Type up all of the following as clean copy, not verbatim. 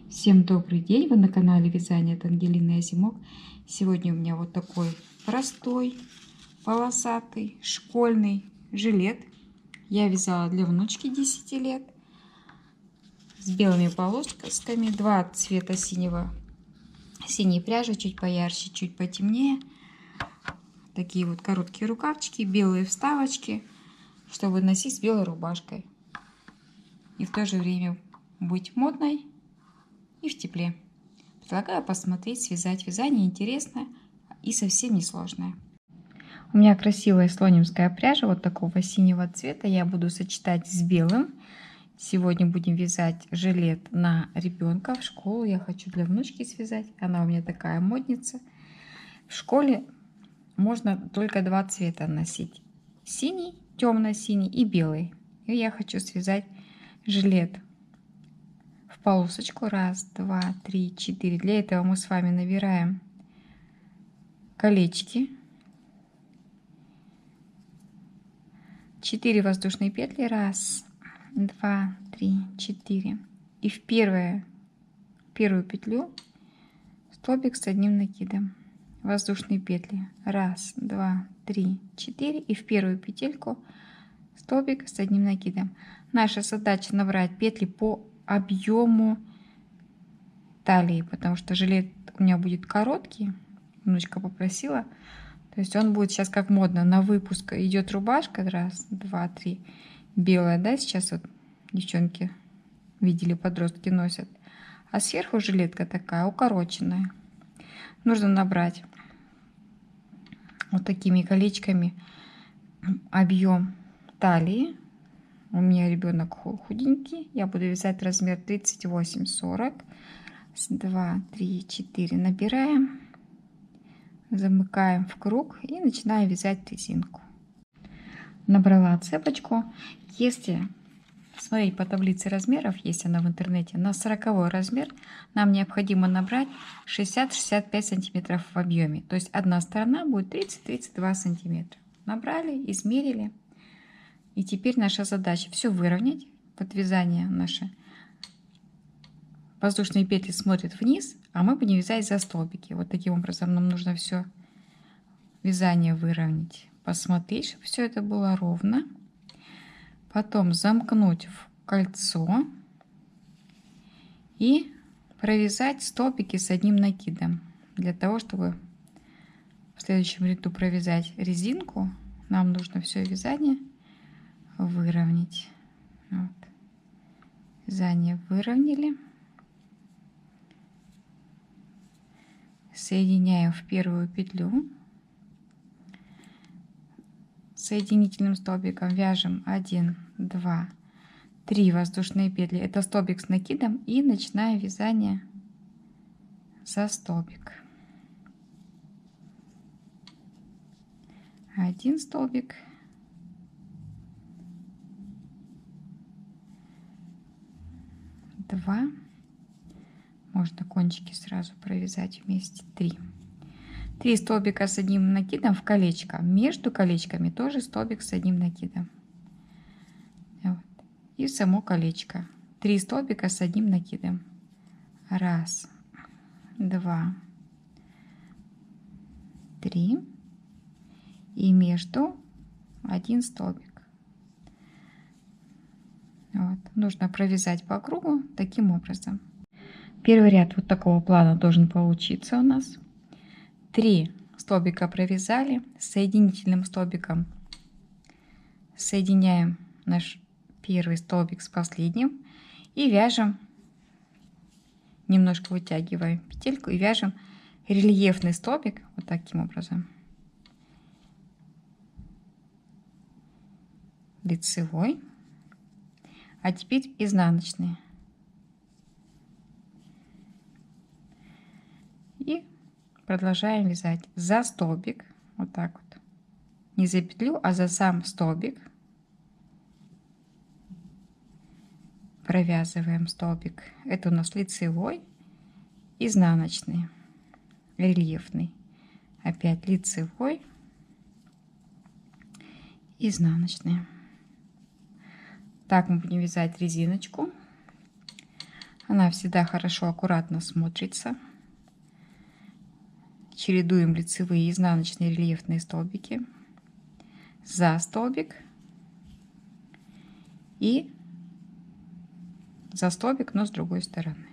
Всем добрый день! Вы на канале Вязание от Ангелины Озимок. Сегодня у меня вот такой простой, полосатый, школьный жилет. Я вязала для внучки 10 лет. С белыми полосками. Два цвета синего. Синей пряжи, чуть поярче, чуть потемнее. Такие вот короткие рукавчики, белые вставочки, чтобы носить с белой рубашкой. И в то же время быть модной и в тепле. Предлагаю посмотреть, связать. Вязание интересное и совсем не сложное. У меня красивая слонимская пряжа вот такого синего цвета. Я буду сочетать с белым. Сегодня будем вязать жилет на ребенка в школу. Я хочу для внучки связать. Она у меня такая модница. В школе можно только два цвета носить. Синий, темно-синий и белый. И я хочу связать жилет в полосочку. Раз, два, три, четыре. Для этого мы с вами набираем колечки. 4 воздушные петли. Раз, два, три, четыре. И в первую петлю столбик с одним накидом. Воздушные петли. Раз, два, три, четыре. И в первую петельку столбик с одним накидом. Наша задача набрать петли по объему талии, потому что жилет у меня будет короткий. Внучка попросила. То есть он будет сейчас как модно. На выпуск идет рубашка. Раз, два, три. Белая, да, сейчас вот девчонки видели, подростки носят. А сверху жилетка такая укороченная. Нужно набрать вот такими колечками объем талии. У меня ребенок худенький. Я буду вязать размер 38-40. 2, 3, 4. Набираем. Замыкаем в круг и начинаем вязать резинку. Набрала цепочку. Если смотреть по таблице размеров, есть она в интернете, на 40 размер нам необходимо набрать 60-65 сантиметров в объеме. То есть одна сторона будет 30-32 сантиметра. Набрали, измерили. И теперь наша задача все выровнять. Вот вязание наше. Воздушные петли смотрят вниз, а мы будем вязать за столбики. Вот таким образом нам нужно все вязание выровнять. Посмотреть, чтобы все это было ровно. Потом замкнуть в кольцо и провязать столбики с одним накидом. Для того, чтобы в следующем ряду провязать резинку, нам нужно все вязание выровнять. Вот. Вязание выровняли. Соединяем в первую петлю. Соединительным столбиком вяжем 1, 2, 3 воздушные петли. Это столбик с накидом. И начинаем вязание за столбик. 1 столбик. 2. Можно кончики сразу провязать вместе. 3. 3 столбика с одним накидом в колечко. Между колечками тоже столбик с одним накидом. Вот. И в само колечко. 3 столбика с одним накидом. 1, 2, 3. И между 1 столбик. Вот. Нужно провязать по кругу таким образом. Первый ряд вот такого плана должен получиться у нас. 3 столбика провязали. Соединительным столбиком соединяем наш первый столбик с последним. И вяжем, немножко вытягиваем петельку и вяжем рельефный столбик вот таким образом. Лицевой. А теперь изнаночный. И продолжаем вязать за столбик. Вот так вот. Не за петлю, а за сам столбик. Провязываем столбик. Это у нас лицевой, изнаночный, рельефный. Опять лицевой, изнаночный. Так мы будем вязать резиночку. Она всегда хорошо, аккуратно смотрится. Чередуем лицевые и изнаночные рельефные столбики. За столбик и за столбик, но с другой стороны.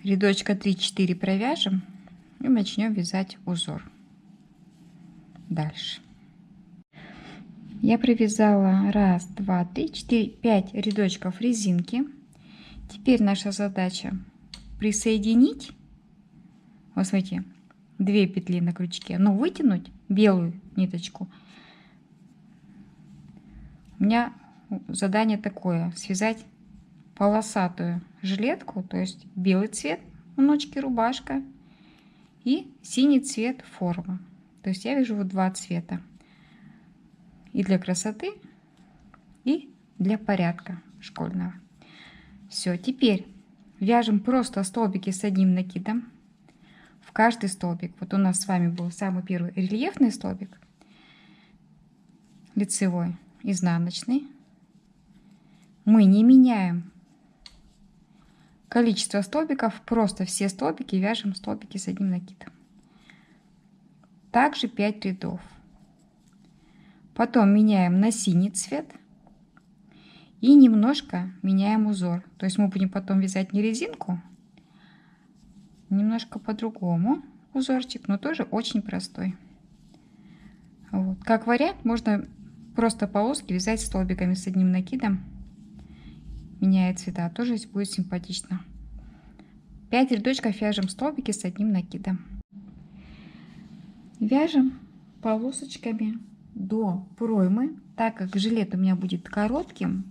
Рядочка 3-4 провяжем и начнем вязать узор. Дальше. Я провязала 1, 2, 3, 4, 5 рядочков резинки. Теперь наша задача присоединить, вот смотрите, 2 петли на крючке, но вытянуть белую ниточку. У меня задание такое: связать полосатую жилетку, то есть белый цвет у ножки рубашка и синий цвет форма. То есть я вяжу вот 2 цвета. И для красоты, и для порядка школьного. Все, теперь вяжем просто столбики с одним накидом в каждый столбик. Вот у нас с вами был самый первый рельефный столбик, лицевой, изнаночный. Мы не меняем количество столбиков, просто все столбики вяжем столбики с одним накидом. Также 5 рядов. Потом меняем на синий цвет и немножко меняем узор. То есть мы будем потом вязать не резинку, немножко по-другому узорчик, но тоже очень простой. Вот. Как вариант, можно просто полоски вязать столбиками с одним накидом, меняя цвета, тоже будет симпатично. 5 рядочков вяжем столбики с одним накидом. Вяжем полосочками до проймы, так как жилет у меня будет коротким.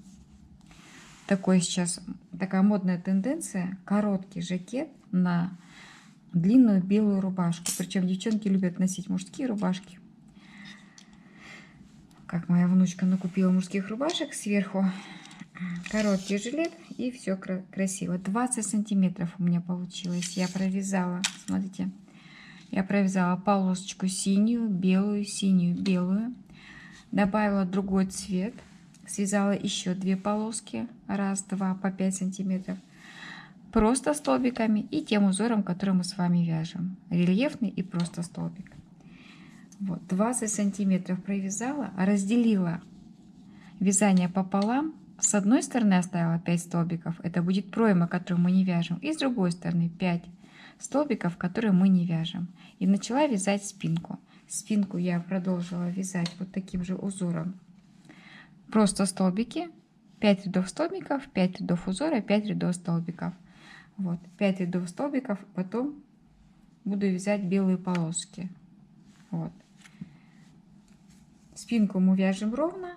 Такой сейчас такая модная тенденция: короткий жакет на длинную белую рубашку. Причем девчонки любят носить мужские рубашки. Как моя внучка накупила мужских рубашек, сверху короткий жилет, и все красиво. 20 сантиметров у меня получилось. Я провязала, смотрите, я провязала полосочку синюю, белую, добавила другой цвет, связала еще 2 полоски, 1, 2 по 5 сантиметров, просто столбиками и тем узором, который мы с вами вяжем, рельефный и просто столбик. Вот 20 сантиметров провязала, разделила вязание пополам. С одной стороны оставила 5 столбиков, это будет пройма, которую мы не вяжем, и с другой стороны 5 столбиков, которые мы не вяжем. И начала вязать спинку. Спинку я продолжила вязать вот таким же узором. Просто столбики, 5 рядов столбиков, 5 рядов узора, 5 рядов столбиков. Вот, 5 рядов столбиков, потом буду вязать белые полоски. Вот. Спинку мы вяжем ровно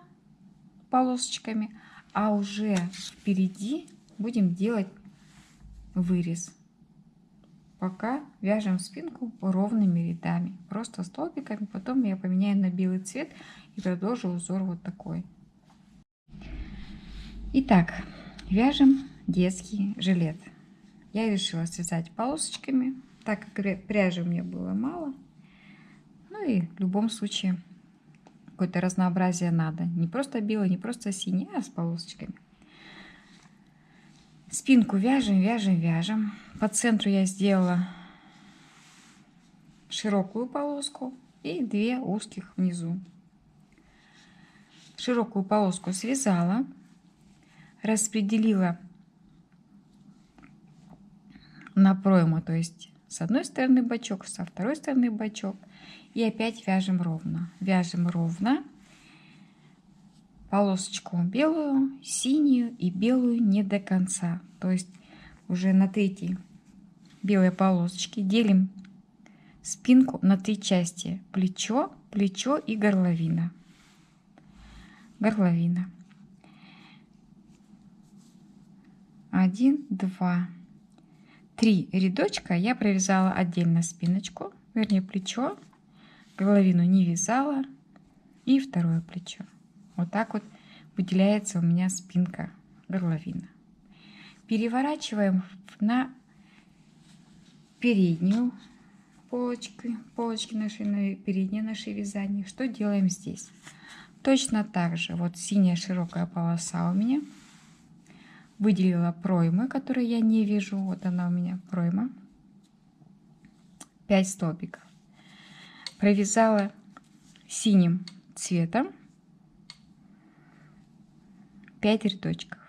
полосочками, а уже впереди будем делать вырез. Пока вяжем спинку ровными рядами, просто столбиками. Потом я поменяю на белый цвет и продолжу узор вот такой. Итак, вяжем детский жилет. Я решила связать полосочками, так как пряжи у меня было мало. Ну и в любом случае какое-то разнообразие надо. Не просто белый, не просто синий, а с полосочками. Спинку вяжем. По центру я сделала широкую полоску и 2 узких внизу. Широкую полоску связала, распределила на пройму, то есть с одной стороны бочок, со второй стороны бочок, и опять вяжем ровно. Вяжем ровно полосочку белую, синюю и белую не до конца. То есть уже на 3 белой полосочке делим спинку на 3 части: плечо, плечо и горловина. Горловина. 1, 2, 3 рядочка я провязала отдельно спиночку, вернее плечо, горловину не вязала, и второе плечо. Вот так вот выделяется у меня спинка, горловина. Переворачиваем на переднюю полочки нашей, переднее наше вязание. Что делаем здесь? Точно так же, вот синяя широкая полоса у меня. выделила проймы, которые я не вижу. Вот она у меня пройма. 5 столбиков. Провязала синим цветом 5 рядочков.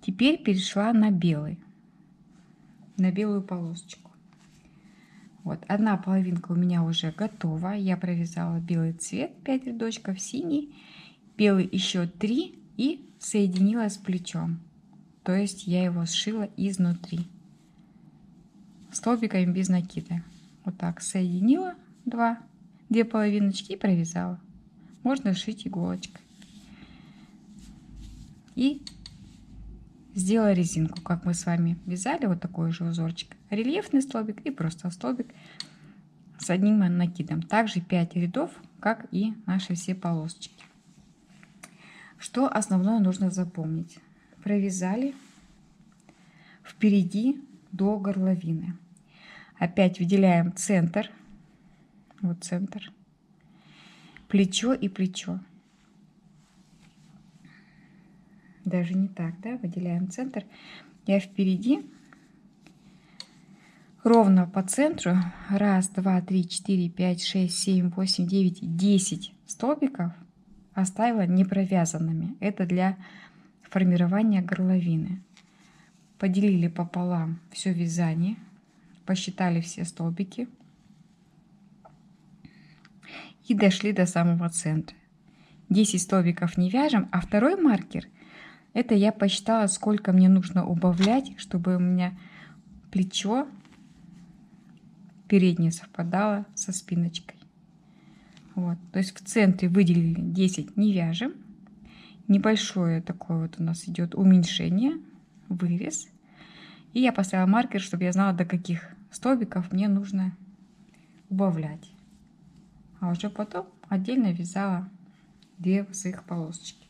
Теперь перешла на белый, на белую полосочку. Вот, одна половинка у меня уже готова. Я провязала белый цвет 5 рядочков, синий, белый еще 3 и соединила с плечом. То есть я его сшила изнутри столбиками без накида. Вот так соединила две половиночки и провязала. Можно сшить иголочкой. И сделала резинку, как мы с вами вязали, вот такой же узорчик. Рельефный столбик и просто столбик с одним накидом. Также 5 рядов, как и наши все полосочки. Что основное нужно запомнить? Провязали впереди до горловины. Опять выделяем центр. Вот центр. Плечо и плечо. Даже не так, да? Выделяем центр. Я впереди. Ровно по центру. 1, 2, 3, 4, 5, 6, 7, 8, 9, 10 столбиков оставила не провязанными. Это для формирования горловины. Поделили пополам все вязание. Посчитали все столбики. И дошли до самого центра. 10 столбиков не вяжем, а второй маркер, это я посчитала, сколько мне нужно убавлять, чтобы у меня плечо переднее совпадало со спиночкой. Вот, то есть в центре выделили 10 не вяжем. Небольшое такое вот у нас идет уменьшение, вырез. И я поставила маркер, чтобы я знала, до каких столбиков мне нужно убавлять. А уже потом отдельно вязала 2 своих полосочки.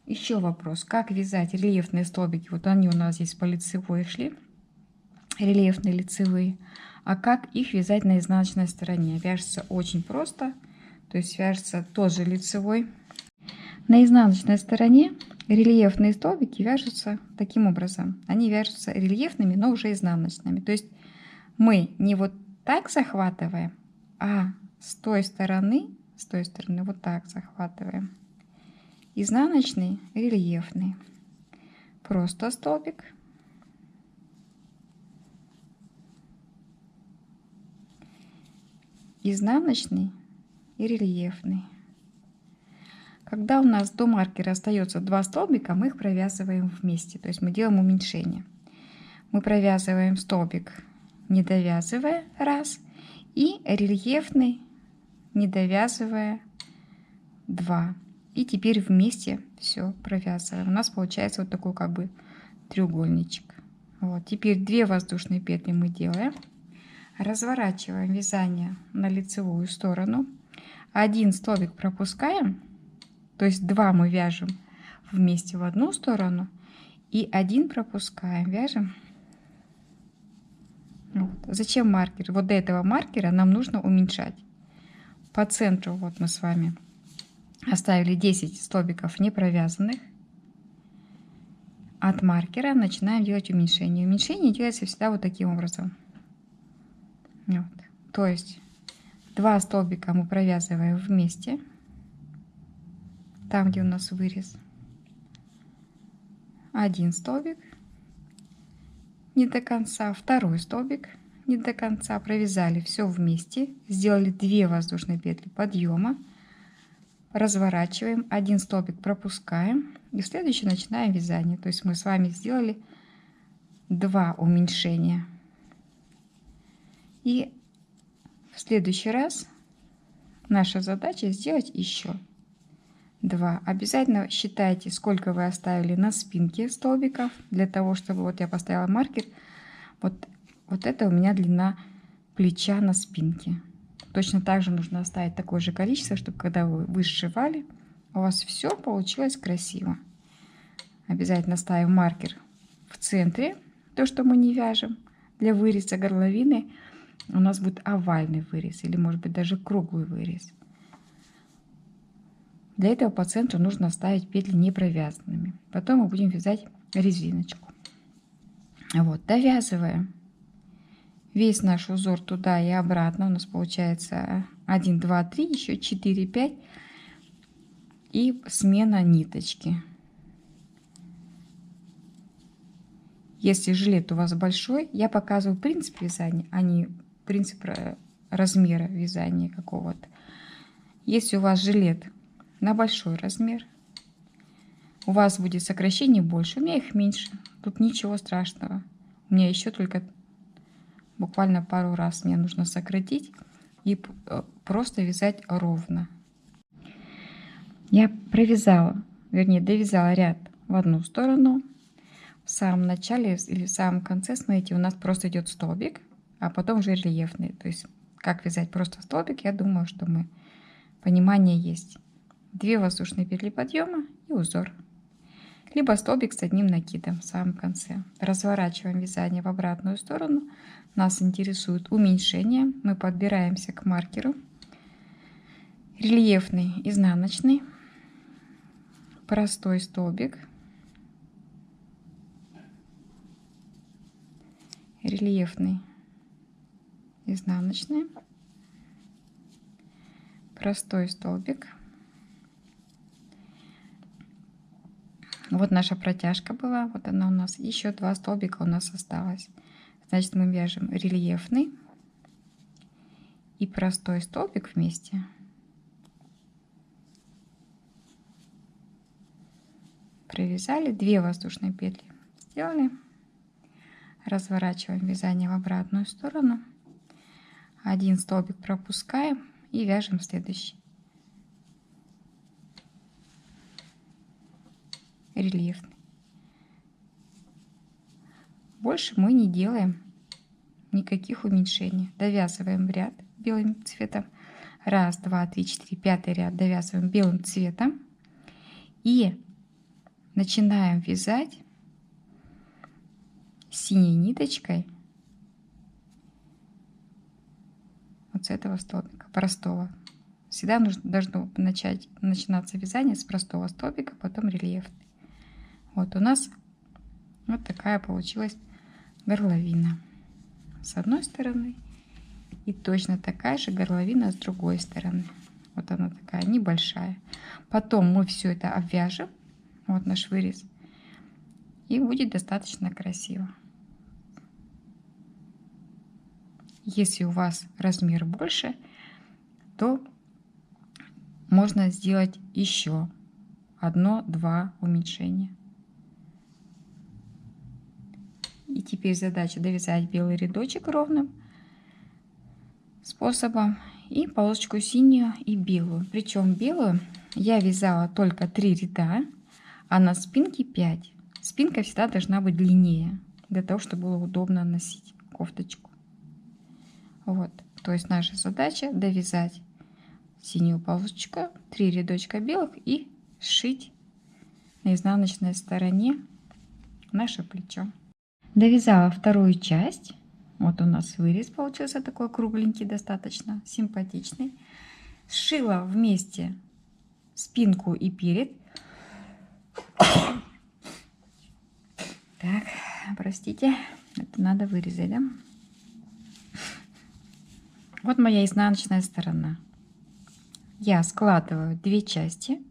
Еще вопрос, как вязать рельефные столбики. Вот они у нас здесь по лицевой шли, рельефные лицевые. А как их вязать на изнаночной стороне? Вяжется очень просто, то есть вяжется тоже лицевой. На изнаночной стороне рельефные столбики вяжутся таким образом. Они вяжутся рельефными, но уже изнаночными. То есть мы не вот так захватываем, а с той стороны вот так захватываем. Изнаночный, рельефный. Просто столбик. Изнаночный и рельефный. Когда у нас до маркера остается 2 столбика, мы их провязываем вместе. То есть мы делаем уменьшение. Мы провязываем столбик, не довязывая, раз. И рельефный, не довязывая, 2. И теперь вместе все провязываем. У нас получается вот такой как бы треугольничек. Вот. Теперь 2 воздушные петли мы делаем. Разворачиваем вязание на лицевую сторону. 1 столбик пропускаем. То есть 2 мы вяжем вместе в одну сторону. И 1 пропускаем. Вяжем. Вот. Зачем маркер? Вот до этого маркера нам нужно уменьшать. По центру вот мы с вами оставили 10 столбиков не провязанных. От маркера начинаем делать уменьшение. Уменьшение делается всегда вот таким образом. Вот. То есть 2 столбика мы провязываем вместе. Там, где у нас вырез. 1 столбик. Не до конца. 2 столбик. Не до конца. Провязали все вместе. Сделали 2 воздушные петли подъема. Разворачиваем. 1 столбик пропускаем. И в следующий начинаем вязание. То есть мы с вами сделали 2 уменьшения. И в следующий раз наша задача сделать еще 2. Обязательно считайте, сколько вы оставили на спинке столбиков, для того, чтобы, вот я поставила маркер, вот это у меня длина плеча на спинке. Точно так же нужно оставить такое же количество, чтобы когда вы сшивали, у вас все получилось красиво. Обязательно ставим маркер в центре, то, что мы не вяжем. Для выреза горловины у нас будет овальный вырез или, может быть, даже круглый вырез. Для этого по центру нужно оставить петли не провязанными. Потом мы будем вязать резиночку. Вот, довязываем весь наш узор туда и обратно. У нас получается 1, 2, 3, еще 4, 5 и смена ниточки. Если жилет у вас большой, я показываю принцип вязания, а не принцип размера вязания какого-то. Если у вас жилет на большой размер, у вас будет сокращение больше, у меня их меньше. Тут ничего страшного. У меня еще только буквально пару раз мне нужно сократить и просто вязать ровно. Я провязала, вернее, довязала ряд в одну сторону. В самом начале или в самом конце, смотрите, у нас просто идет столбик, а потом уже рельефный. То есть, как вязать просто столбик, я думаю, что понимание есть. 2 воздушные петли подъема и узор. Либо столбик с одним накидом в самом конце. Разворачиваем вязание в обратную сторону. Нас интересует уменьшение. Мы подбираемся к маркеру. Рельефный, изнаночный. Простой столбик. Рельефный, изнаночный. Простой столбик. Вот наша протяжка была, вот она у нас. Еще 2 столбика у нас осталось. Значит, мы вяжем рельефный и простой столбик вместе. Провязали, 2 воздушные петли сделали. Разворачиваем вязание в обратную сторону. 1 столбик пропускаем и вяжем следующий. Рельефный. Больше мы не делаем никаких уменьшений. Довязываем в ряд белым цветом. 1, 2, 3, 4, 5 ряд довязываем белым цветом. И начинаем вязать синей ниточкой вот с этого столбика простого. Всегда должно начинаться вязание с простого столбика, потом рельефный. Вот у нас вот такая получилась горловина с одной стороны и точно такая же горловина с другой стороны. Вот она такая небольшая. Потом мы все это обвяжем. Вот наш вырез. И будет достаточно красиво. Если у вас размер больше, то можно сделать еще 1-2 уменьшения. И теперь задача довязать белый рядочек ровным способом и полосочку синюю и белую. Причем белую я вязала только 3 ряда, а на спинке 5. Спинка всегда должна быть длиннее, для того, чтобы было удобно носить кофточку. Вот, то есть наша задача довязать синюю полосочку, 3 рядочка белых и сшить на изнаночной стороне наше плечо. Довязала вторую часть. Вот у нас вырез получился такой кругленький, достаточно симпатичный. Сшила вместе спинку и перед. Так, простите, это надо вырезать, да? Вот моя изнаночная сторона. Я складываю 2 части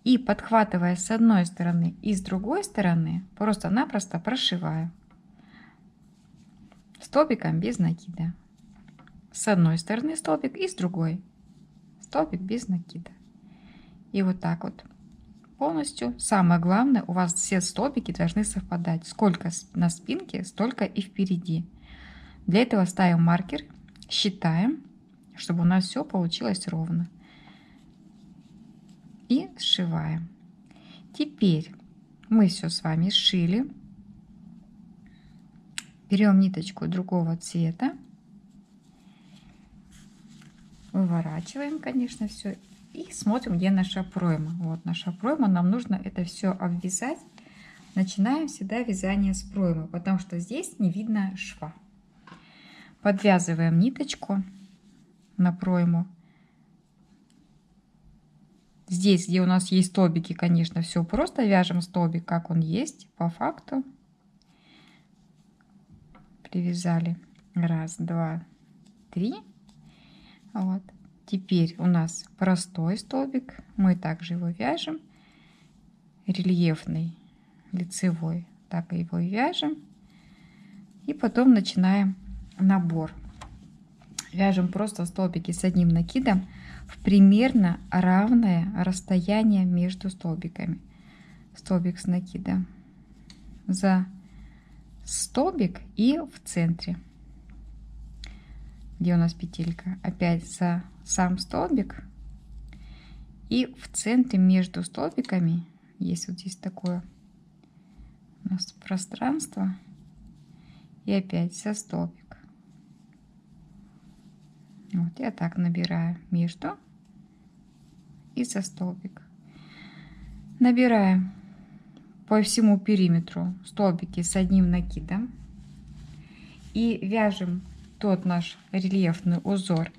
и, подхватывая с одной стороны и с другой стороны, просто-напросто прошиваю столбиком без накида. С одной стороны столбик и с другой столбик без накида. И вот так вот полностью. Самое главное, у вас все столбики должны совпадать. Сколько на спинке, столько и впереди. Для этого ставим маркер, считаем, чтобы у нас все получилось ровно. И сшиваем. Теперь мы все с вами сшили. Берем ниточку другого цвета. Выворачиваем, конечно, все. И смотрим, где наша пройма. Вот наша пройма. Нам нужно это все обвязать. Начинаем всегда вязание с проймы, потому что здесь не видно шва. Подвязываем ниточку на пройму. Здесь, где у нас есть столбики, конечно, все просто. Вяжем столбик, как он есть, по факту. Привязали. 1, 2, 3. Вот. Теперь у нас простой столбик. Мы также его вяжем. Рельефный, лицевой. Так его и вяжем. И потом начинаем набор. Вяжем просто столбики с одним накидом в примерно равное расстояние между столбиками. Столбик с накидом за столбик и в центре, где у нас петелька, опять за сам столбик и в центре между столбиками есть вот здесь такое у нас пространство, и опять за столбик. Вот я так набираю между и за столбик. Набираем по всему периметру столбики с одним накидом и вяжем тот наш рельефный узор,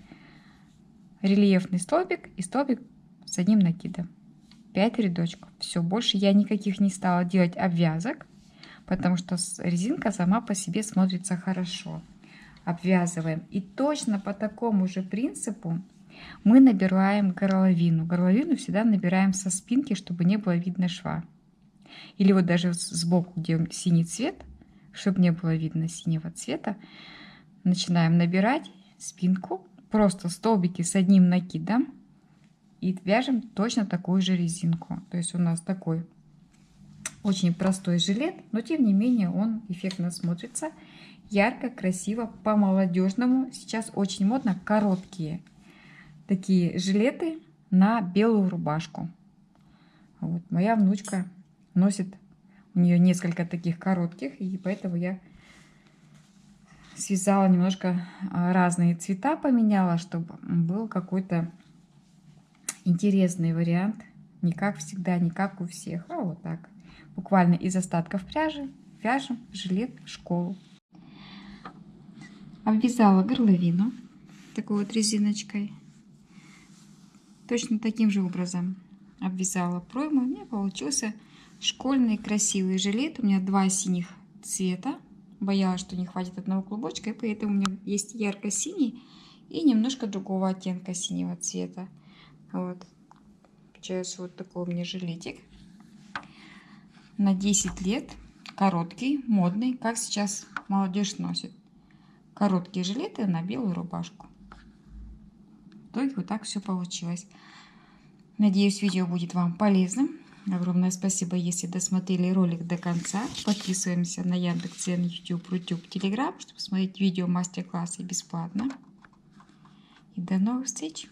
рельефный столбик и столбик с одним накидом. 5 рядочков. Все, больше я никаких не стала делать обвязок, потому что резинка сама по себе смотрится хорошо. Обвязываем. И точно по такому же принципу мы набираем горловину. Горловину всегда набираем со спинки, чтобы не было видно шва. Или вот даже сбоку, где синий цвет, чтобы не было видно синего цвета, начинаем набирать спинку, просто столбики с одним накидом и вяжем точно такую же резинку. То есть у нас такой очень простой жилет, но тем не менее он эффектно смотрится. Ярко, красиво, по-молодежному. Сейчас очень модно короткие такие жилеты на белую рубашку. Вот, моя внучка носит, у нее несколько таких коротких, и поэтому я связала немножко разные цвета, поменяла, чтобы был какой-то интересный вариант. Не как всегда, не как у всех, а вот так. Буквально из остатков пряжи вяжем жилет в школу. Обвязала горловину такой вот резиночкой. Точно таким же образом обвязала пройму. У меня получился школьный красивый жилет. У меня 2 синих цвета. Боялась, что не хватит одного клубочка, и поэтому у меня есть ярко-синий и немножко другого оттенка синего цвета. Вот. Получается вот такой у меня жилетик. На 10 лет. Короткий, модный, как сейчас молодежь носит. Короткие жилеты на белую рубашку. В итоге вот так все получилось. Надеюсь, видео будет вам полезным. Огромное спасибо, если досмотрели ролик до конца. Подписываемся на Яндекс.Дзен, YouTube, Рутюб, Telegram, чтобы смотреть видео мастер-классы бесплатно. И до новых встреч!